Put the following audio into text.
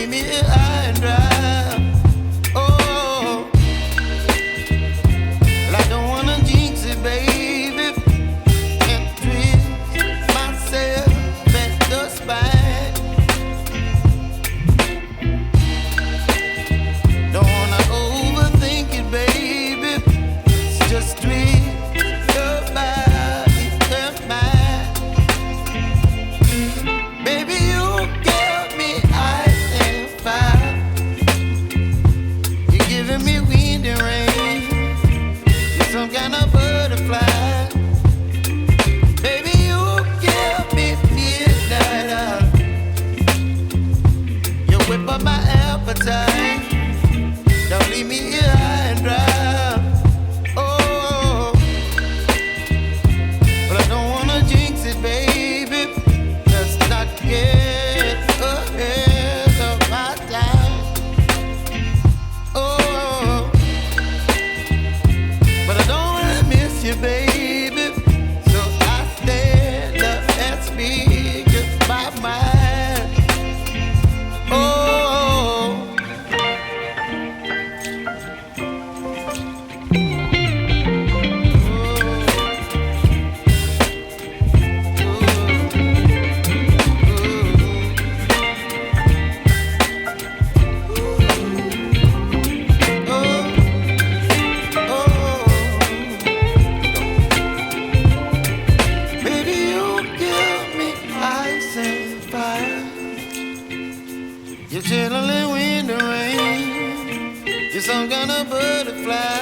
leave me here high and dry. Oh, well, I don't wanna jinx it, baby, and twist myself at the spine. Don't wanna overthink it, baby. It's just twist your body and mine. Baby, you give me ice and fire. You're giving me wind and rain. You're some kind of butterfly. Baby, you give me midnight oil. You whip up my appetite. Don't leave me here high and dry. Oh, but I don't wanna jinx it, baby. Let's not get ahead of my time. Oh, but I don't wanna miss you, baby. So I stand up and speak my mind. Oh. Baby, you give me ice and fire. You're chilling in wind and rain. You're some kind of butterfly.